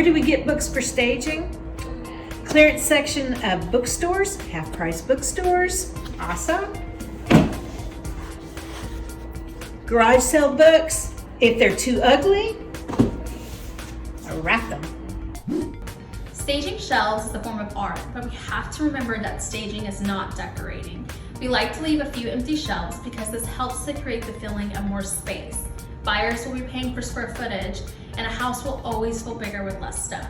Where do we get books for staging? Clearance section of bookstores, half-price bookstores, awesome. Garage sale books, if they're too ugly, I wrap them. Staging shelves is a form of art, but we have to remember that staging is not decorating. We like to leave a few empty shelves because this helps to create the feeling of more space. Buyers will be paying for square footage, and a house will always feel bigger with less stuff.